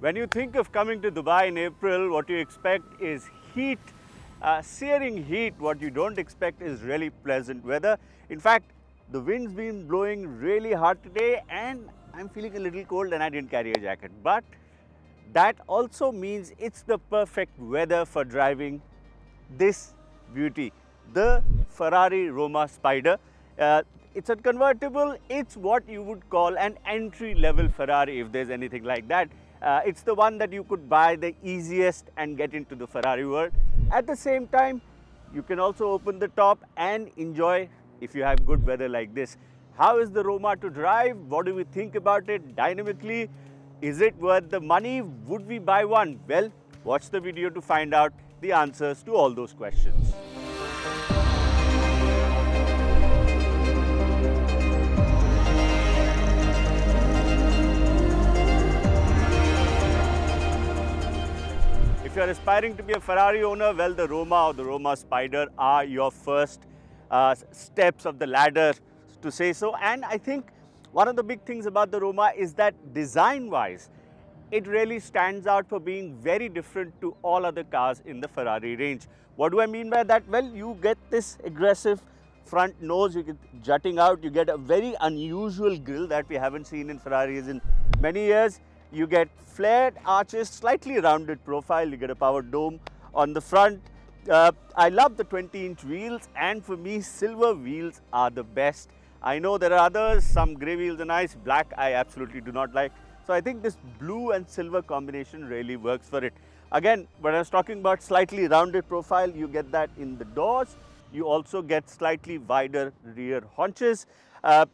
When you think of coming to Dubai in April, what you expect is heat, searing heat. What you don't expect is really pleasant weather. In fact, the wind's been blowing really hard today and I'm feeling a little cold and I didn't carry a jacket. But that also means it's the perfect weather for driving this beauty, the Ferrari Roma Spider. It's a convertible. It's what you would call an entry-level Ferrari, if there's anything like that. It's the one that you could buy the easiest and get into the Ferrari world. At the same time, you can also open the top and enjoy if you have good weather like this. How is the Roma to drive? What do we think about it dynamically? Is it worth the money? Would we buy one? Well, watch the video to find out the answers to all those questions. If you're aspiring to be a Ferrari owner, well, the Roma or the Roma Spider are your first steps of the ladder, to say so. And I think one of the big things about the Roma is that design-wise, it really stands out for being very different to all other cars in the Ferrari range. What do I mean by that? Well, you get this aggressive front nose, you get jutting out, you get a very unusual grille that we haven't seen in Ferraris in many years. You get flared arches, slightly rounded profile, you get a power dome on the front. I love the 20-inch wheels, and for me, silver wheels are the best. I know there are others, some grey wheels are nice, black I absolutely do not like. So I think this blue and silver combination really works for it. Again, when I was talking about slightly rounded profile, you get that in the doors. You also get slightly wider rear haunches.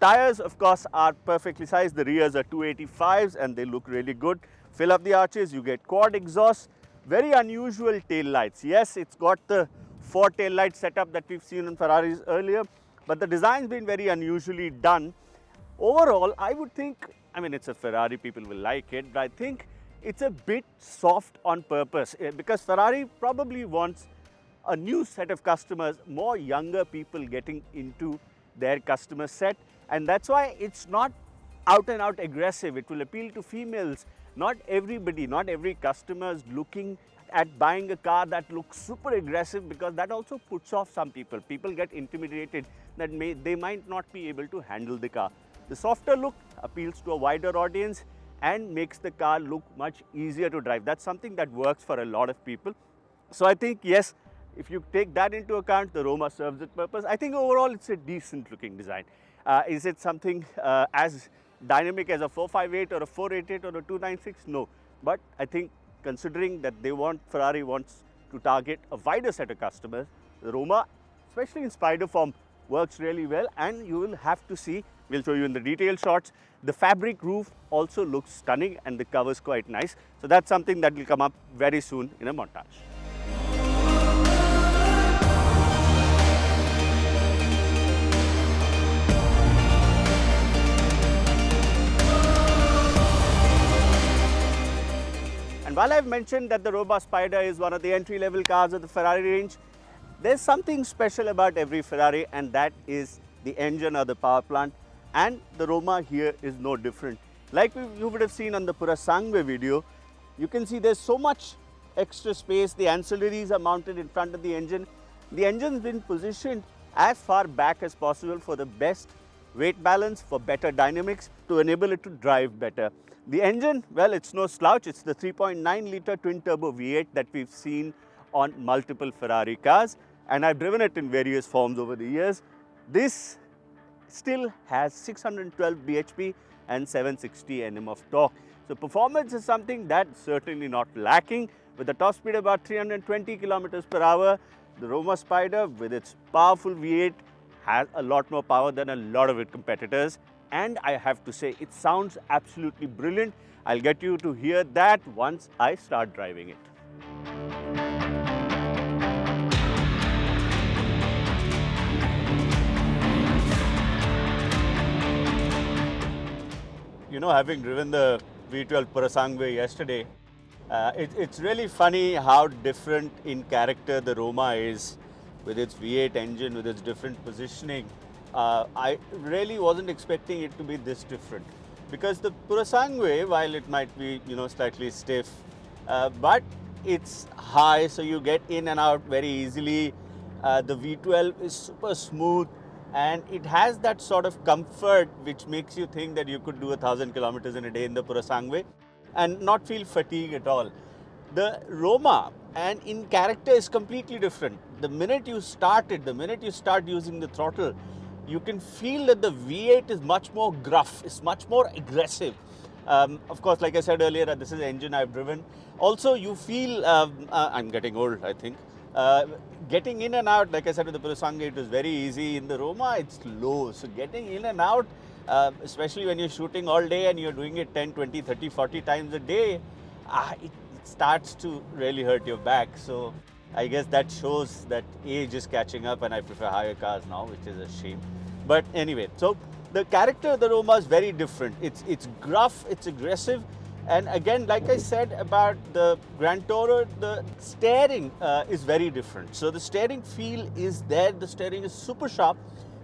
Tires, of course, are perfectly sized. The rears are 285s and they look really good. Fill up the arches, you get quad exhaust. Very unusual tail lights. Yes, it's got the 4 tail light setup that we've seen in Ferraris earlier, but the design's been very unusually done. Overall, I would think, I mean, it's a Ferrari, people will like it, but I think it's a bit soft on purpose because Ferrari probably wants a new set of customers, more younger people getting into their customer set, and that's why it's not out and out aggressive. It will appeal to females. Not everybody, not every customer is looking at buying a car that looks super aggressive, because that also puts off some people. People get intimidated that they might not be able to handle the car. The softer look appeals to a wider audience and makes the car look much easier to drive. That's something that works for a lot of people. So I think, yes, if you take that into account, the Roma serves its purpose. I think overall it's a decent looking design. Is it something as dynamic as a 458 or a 488 or a 296? No. But I think considering that Ferrari wants to target a wider set of customers, the Roma, especially in Spider form, works really well, and you will have to see, we'll show you in the detailed shots, the fabric roof also looks stunning and the cover's quite nice. So that's something that will come up very soon in a montage. And while I've mentioned that the Roma Spider is one of the entry-level cars of the Ferrari range, there's something special about every Ferrari, and that is the engine or the power plant. And the Roma here is no different. Like you would have seen on the Purosangue video, you can see there's so much extra space. The ancillaries are mounted in front of the engine. The engine's been positioned as far back as possible for the best weight balance, for better dynamics, to enable it to drive better. The engine, well, it's no slouch. It's the 3.9 litre twin turbo V8 that we've seen on multiple Ferrari cars, and I've driven it in various forms over the years. This still has 612 bhp and 760 Nm of torque. So performance is something that's certainly not lacking. With a top speed about 320 km per hour, the Roma Spider with its powerful V8 has a lot more power than a lot of its competitors. And I have to say, it sounds absolutely brilliant. I'll get you to hear that once I start driving it. You know, having driven the V12 Purosangue yesterday, it's really funny how different in character the Roma is, with its V8 engine, with its different positioning. I really wasn't expecting it to be this different. because the Purosangue, while it might be, slightly stiff, but it's high, so you get in and out very easily. The V12 is super smooth, and it has that sort of comfort which makes you think that you could do 1,000 kilometers in a day in the Purosangue and not feel fatigue at all. The Roma, and in character, is completely different. The minute you start using the throttle, you can feel that the V8 is much more gruff, it's much more aggressive. Of course, like I said earlier, this is the engine I've driven. Also, you feel, I'm getting old, I think. Getting in and out, like I said, with the Purosangue, it was very easy. In the Roma, it's low. So getting in and out, especially when you're shooting all day and you're doing it 10, 20, 30, 40 times a day, it starts to really hurt your back. So I guess that shows that age is catching up, and I prefer higher cars now, which is a shame. But anyway, so the character of the Roma is very different. It's gruff, it's aggressive. And again, like I said about the Grand Tourer, the steering is very different. So the steering feel is there. The steering is super sharp.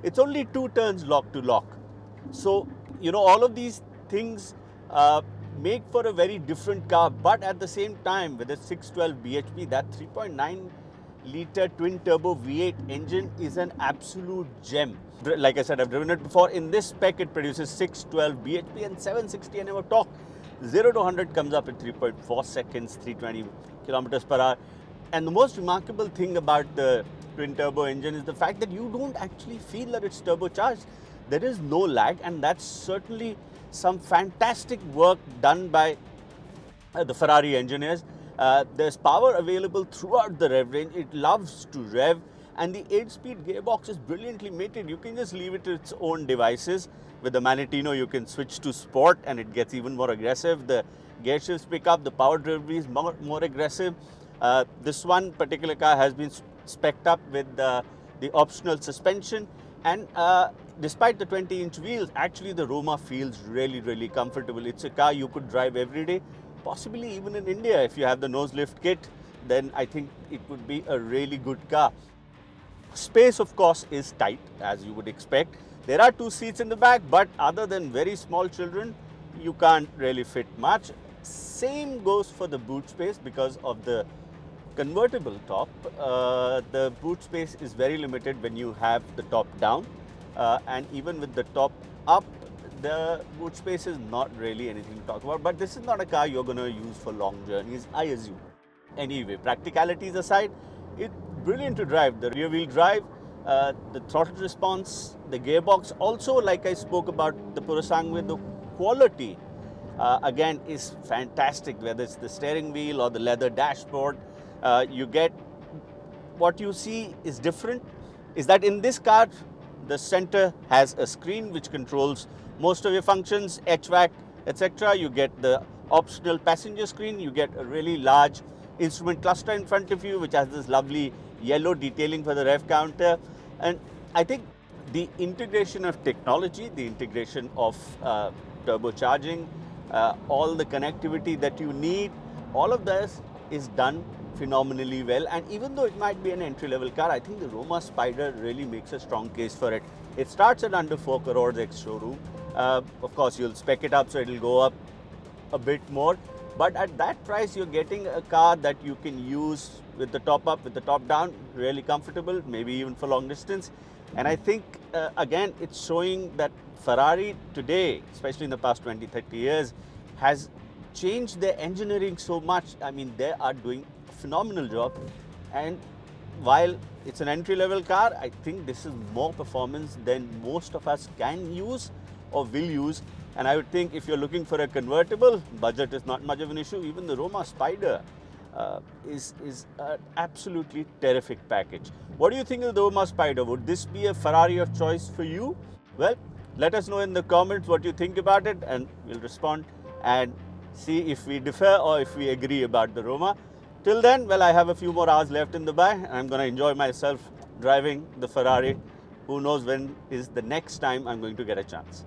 It's only 2 turns lock to lock. So, all of these things make for a very different car. But at the same time, with a 612 bhp, that 3.9 litre twin turbo V8 engine is an absolute gem. Like I said, I've driven it before. In this spec, it produces 612 bhp and 760 Nm of torque. 0 to 100 comes up in 3.4 seconds, 320 kilometers per hour. And the most remarkable thing about the twin turbo engine is the fact that you don't actually feel that it's turbocharged. There is no lag, and that's certainly some fantastic work done by the Ferrari engineers. There's power available throughout the rev range. It loves to rev, and the 8-speed gearbox is brilliantly mated. You can just leave it to its own devices. With the Manettino, you can switch to sport and it gets even more aggressive. The gear shifts pick up, the power delivery is more aggressive. This one particular car has been spec'd up with the optional suspension, and despite the 20-inch wheels, actually the Roma feels really, really comfortable. It's a car you could drive every day, possibly even in India. If you have the nose lift kit, then I think it would be a really good car. Space, of course, is tight, as you would expect. There are 2 seats in the back, but other than very small children, you can't really fit much. Same goes for the boot space. Because of the convertible top, the boot space is very limited when you have the top down, and even with the top up, the boot space is not really anything to talk about. But this is not a car you're going to use for long journeys, I assume. Anyway, practicalities aside, it's brilliant to drive. The rear wheel drive, the throttle response, the gearbox. Also, like I spoke about the Purosangue, the quality again is fantastic. Whether it's the steering wheel or the leather dashboard, you get what you see is different. Is that in this car, the center has a screen which controls most of your functions, HVAC, etc. You get the optional passenger screen. You get a really large instrument cluster in front of you, which has this lovely yellow detailing for the rev counter. And I think the integration of technology, the integration of turbocharging, all the connectivity that you need, all of this is done phenomenally well. And even though it might be an entry-level car, I think the Roma Spider really makes a strong case for it. It starts at under 4 crores ex-showroom. Of course, you'll spec it up, so it'll go up a bit more. But at that price, you're getting a car that you can use with the top up, with the top down, really comfortable, maybe even for long distance. And I think, again, it's showing that Ferrari today, especially in the past 20, 30 years, has changed their engineering so much. I mean, they are doing a phenomenal job. And while it's an entry-level car, I think this is more performance than most of us can use or will use. And I would think if you're looking for a convertible, budget is not much of an issue. Even the Roma Spider is an absolutely terrific package. What do you think of the Roma Spider? Would this be a Ferrari of choice for you? Well, let us know in the comments what you think about it, and we'll respond and see if we differ or if we agree about the Roma. Till then, well, I have a few more hours left in Dubai, and I'm going to enjoy myself driving the Ferrari. Who knows when is the next time I'm going to get a chance.